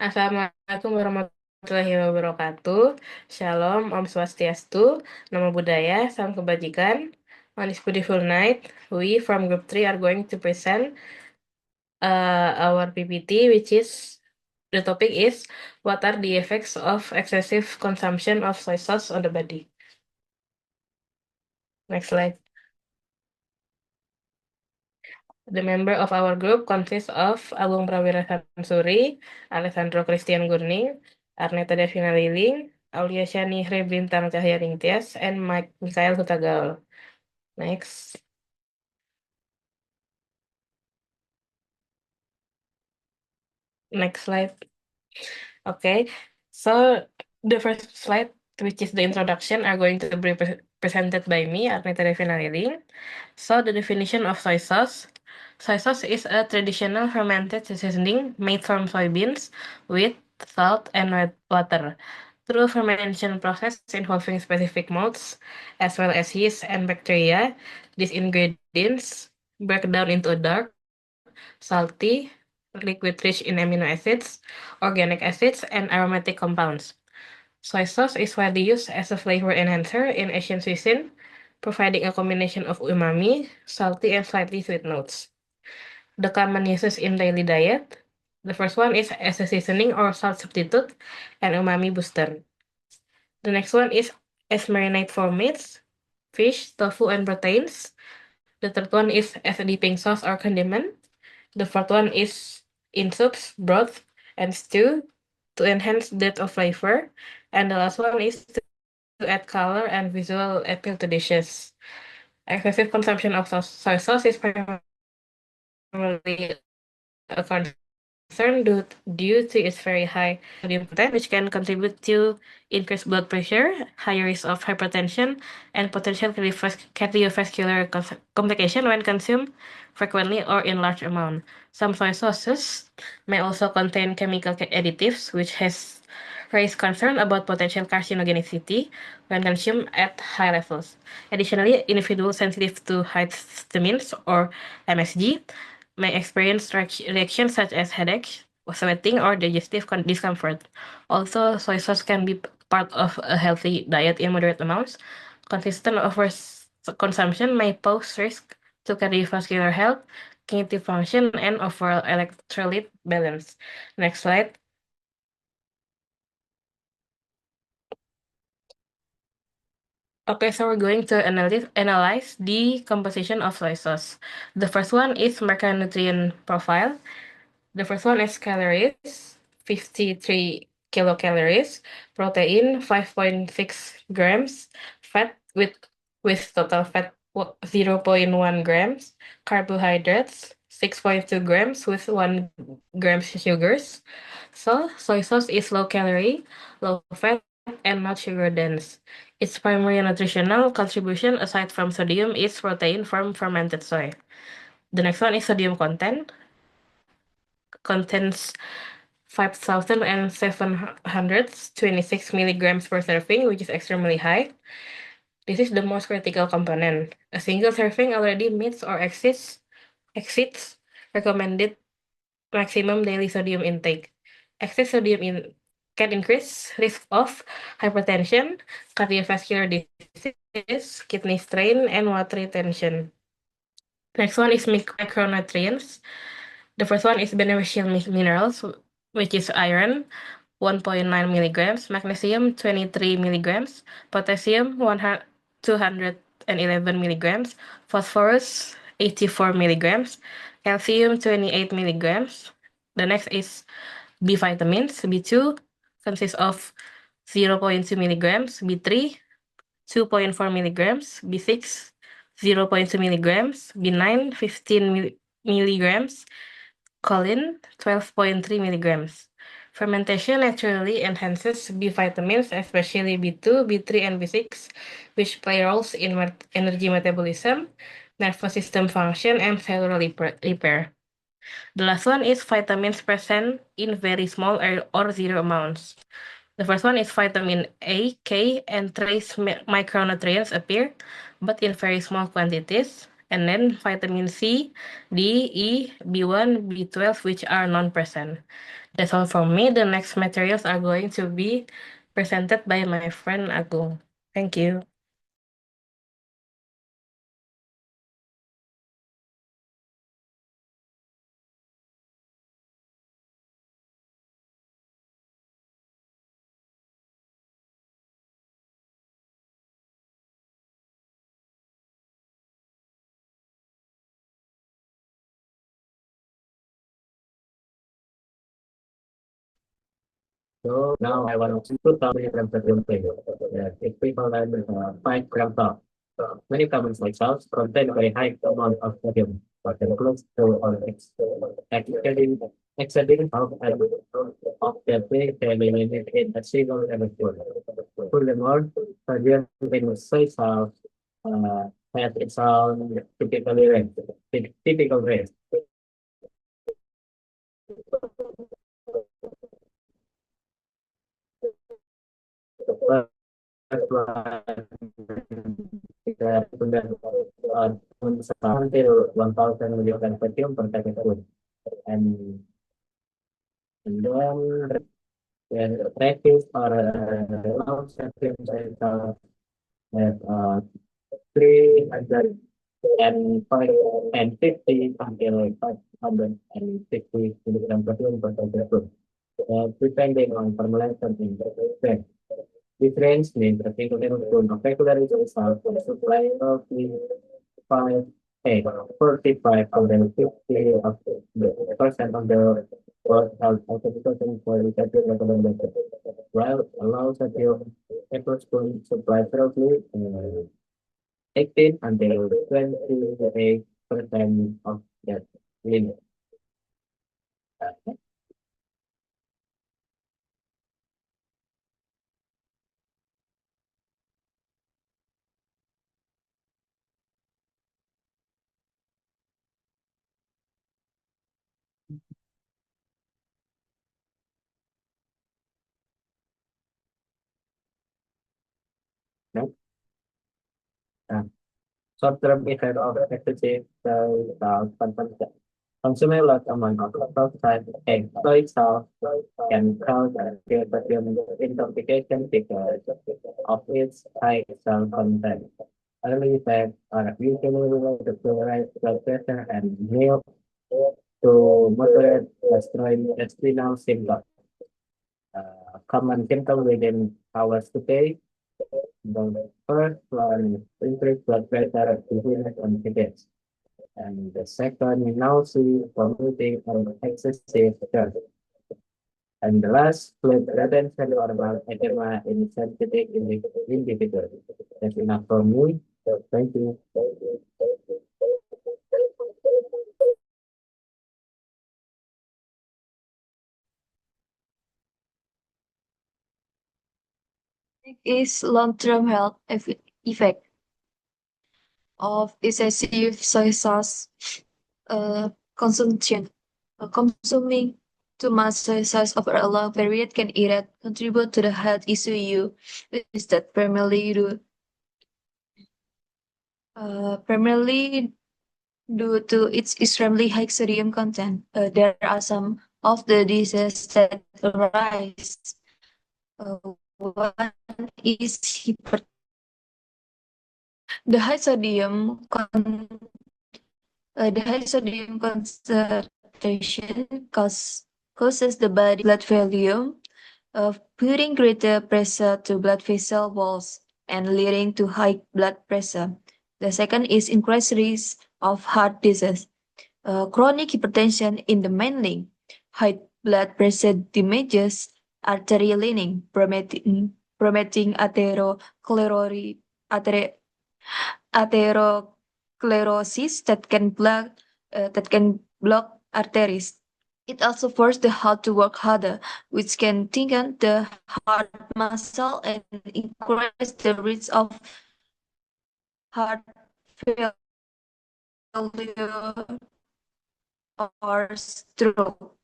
Assalamualaikum warahmatullahi wabarakatuh. Shalom, Om Swastiastu, Namo Buddhaya, Salam Kebajikan. On this beautiful night, we from Group 3 are going to present our PPT, which is the topic is what are the effects of excessive consumption of soy sauce on the body. Next slide. The member of our group consists of Agung Prawira Samsuri, Alessandro Christian Gurning, Arnetta Devina Liling, Aulia Shani Hree Bintang Cahyaningtyas, and Mikhael Hutagaol. Next. Next slide. Okay. So the first slide, which is the introduction, are going to be presented by me, Arnetta Devina Liling. So the definition of soy sauce. Soy sauce is a traditional fermented seasoning made from soybeans with salt and water. Through fermentation process involving specific malts as well as yeast and bacteria, these ingredients break down into a dark, salty, liquid rich in amino acids, organic acids, and aromatic compounds. Soy sauce is widely used as a flavor enhancer in Asian cuisine, providing a combination of umami, salty, and slightly sweet notes. The common uses in daily diet. The first one is as a seasoning or salt substitute and umami booster. The next one is as marinade for meats, fish, tofu, and proteins. The third one is as a dipping sauce or condiment. The fourth one is in soups, broth, and stew to enhance depth of flavor. And the last one is to add color and visual appeal to dishes. Excessive consumption of soy sauce is primarily a concern due to its very high sodium content, which can contribute to increased blood pressure, higher risk of hypertension, and potential cardiovascular complication when consumed frequently or in large amount. Some soy sauces may also contain chemical additives, which has raised concern about potential carcinogenicity when consumed at high levels. Additionally, individuals sensitive to histamines or MSG may experience reactions such as headache, sweating, or digestive discomfort. Also, soy sauce can be part of a healthy diet in moderate amounts. Consistent consumption may pose risk to cardiovascular health, cognitive function, and overall electrolyte balance. Next slide. Okay, so we're going to analyze the composition of soy sauce. The first one is macronutrient profile. The first one is calories, 53 kilocalories, protein, 5.6 grams, fat with total fat zero point 0.1 grams, carbohydrates, 6.2 grams with 1 grams sugars. So, soy sauce is low calorie, low fat, and not sugar dense. Its primary nutritional contribution aside from sodium is protein from fermented soy. The next one is sodium content. Contains 5,726 milligrams per serving, which is extremely high. This is the most critical component. A single serving already meets or exceeds recommended maximum daily sodium intake. Excess sodium can increase risk of hypertension, cardiovascular disease, kidney strain, and water retention. Next one is micronutrients. The first one is beneficial minerals, which is iron, 1.9 milligrams, magnesium, 23 milligrams, potassium, 211 milligrams, phosphorus, 84 milligrams, calcium, 28 milligrams. The next is B vitamins. B2 consists of 0.2 milligrams, B3, 2.4 milligrams, B6, 0.2 milligrams, B9, 15 milligrams, choline, 12.3 milligrams. Fermentation naturally enhances B vitamins, especially B2, B3, and B6, which play roles in energy metabolism, nervous system function, and cellular repair. The last one is vitamins present in very small or zero amounts. The first one is vitamin A, K, and trace micronutrients appear, but in very small quantities. and then vitamin C, D, E, B1, B12, which are non-present. That's all from me. The next materials are going to be presented by my friend Agung. Thank you. So now I want to put down milligrams of table. If people learn 5 grams of many common like salts contain a very high amount of sodium, but the close to or exceeding half of the big daily limit in a single episode. Furthermore, sodium in soy sauce has its own typical range. Until 1,000 milligram per per second food. And, then practice or long session that 300 and 550 until 560 milligram per second food. Depending on formulation in the this range means a single tablespoon of regular salt will supply roughly 5, 8, 45 of the 50 of the percent of the of the person for the recommended. While allows a few tablespoon supply roughly 18 until 28% of that limit. No? Short-term effect of excessive consumption. Consuming a large amount of outside egg soy sauce can cause potassium intoxication because of its high salt content. Early effects are usually related to rise blood pressure and mild to moderate gastrointestinal symptoms. Common symptoms within hours to day. The first one is increased blood pressure, dizziness, and headaches. And the second, nausea, vomiting, and excessive thirst. And the last, fluid retention or edema in sensitive individuals. That's enough for me. So thank you. Is long-term health effect of excessive soy sauce consumption. Consuming too much soy sauce over a long period can contribute to the health issue you listed primarily due to its extremely high sodium content. There are some of the diseases that arise. One is the high sodium the high sodium concentration causes the body blood volume of putting greater pressure to blood vessel walls and leading to high blood pressure. The second is increased risk of heart disease. Chronic hypertension in the mainly high blood pressure damages arterial lining, promoting atherosclerosis that can block arteries. It also forces the heart to work harder, which can thicken the heart muscle and increase the risk of heart failure or stroke.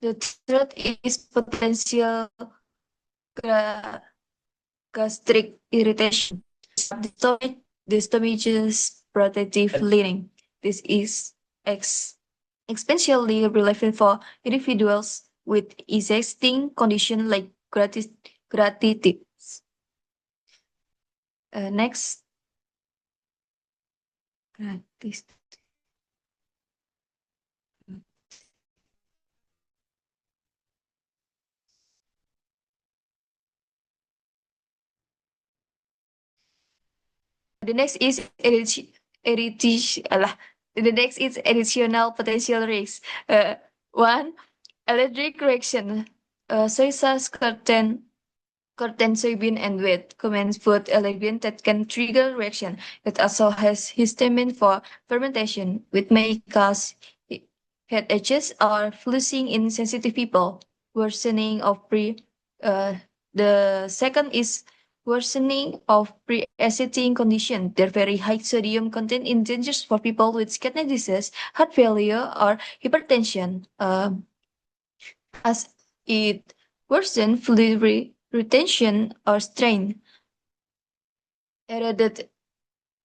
The third is potential gastric irritation. This damages protective lining. This is especially relevant for individuals with existing condition like gratitis. Next. Gratis. The next is the next is additional potential risks. One, allergic reaction. Soy sauce, curtain soybean and wheat contains food allergen that can trigger reaction. It also has histamine for fermentation, which may cause headaches or flushing in sensitive people. Worsening of pre. The second is worsening of pre-existing condition. Their very high sodium content is dangerous for people with kidney disease, heart failure, or hypertension. As it worsen fluid retention or strain. Added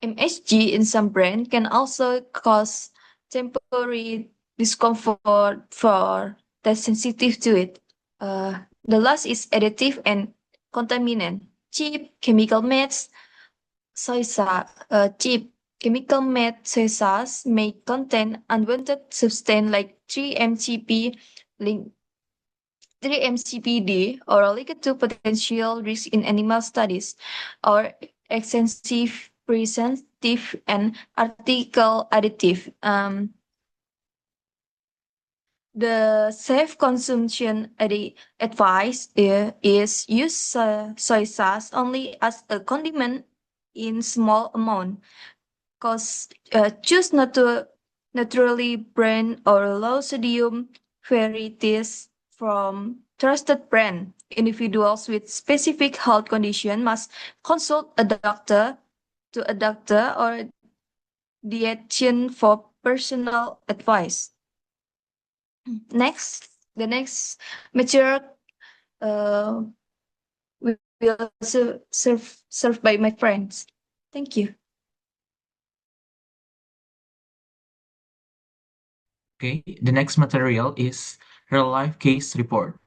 MSG in some brand can also cause temporary discomfort for that sensitive to it. The last is additive and contaminant. Cheap chemical made soy sauce may contain unwanted substance like 3-MCP, link 3-MCPD, or linked to potential risk in animal studies, or extensive presentive and article additive. The safe consumption advice is use soy sauce only as a condiment in small amount. Choose not to naturally brand or low sodium varieties from trusted brand. Individuals with specific health condition must consult a doctor or dietitian for personal advice. Next, the next material uh, will served by my friends. Thank you. Okay, the next material is real life case report.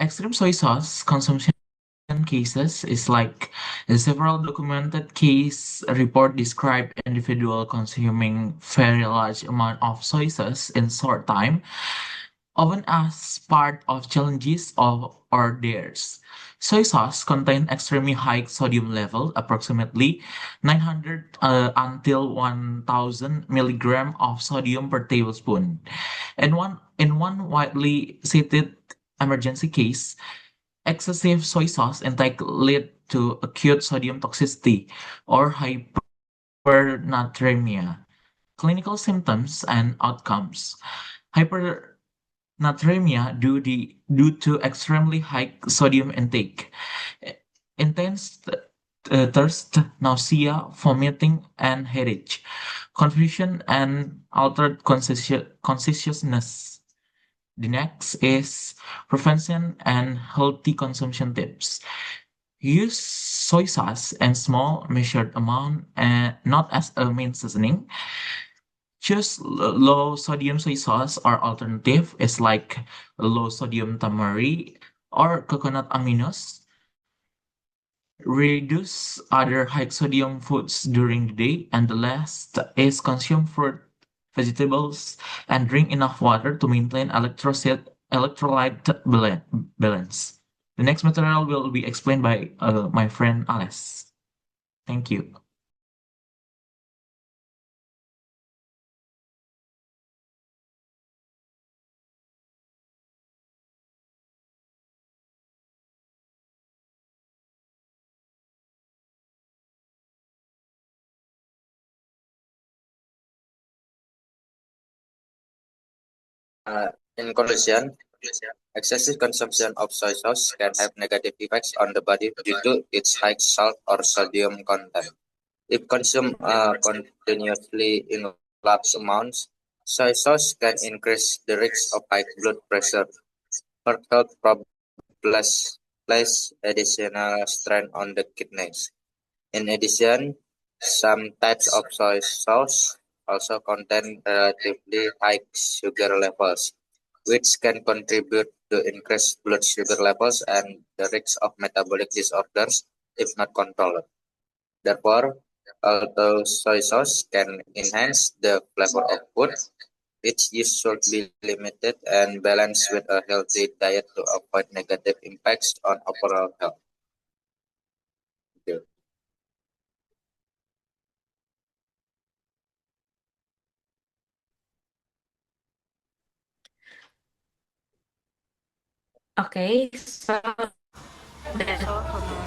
Extreme soy sauce consumption cases is like several documented case report describe individual consuming very large amount of soy sauce in short time, often as part of challenges of or theirs. Soy sauce contain extremely high sodium level, approximately 900 until 1000 milligram of sodium per tablespoon. In one widely cited emergency case, excessive soy sauce intake lead to acute sodium toxicity or hypernatremia. Clinical symptoms and outcomes. Hypernatremia due to extremely high sodium intake. Intense thirst, nausea, vomiting, and headache. Confusion and altered consciousness. The next is prevention and healthy consumption tips. Use soy sauce in small measured amount and not as a main seasoning. Choose low sodium soy sauce or alternative is like low sodium tamari or coconut aminos. Reduce other high sodium foods during the day, and the last is consume fruit, vegetables, and drink enough water to maintain electrolyte balance. The next material will be explained by my friend Ales. Thank you. In conclusion, excessive consumption of soy sauce can have negative effects on the body due to its high salt or sodium content. If consumed continuously in large amounts, soy sauce can increase the risk of high blood pressure, heart health problems, place additional strain on the kidneys. In addition, some types of soy sauce also contain relatively high sugar levels, which can contribute to increased blood sugar levels and the risk of metabolic disorders if not controlled. Therefore, although soy sauce can enhance the flavor of food, its use should be limited and balanced with a healthy diet to avoid negative impacts on overall health. Thank you. Okay, so that's all from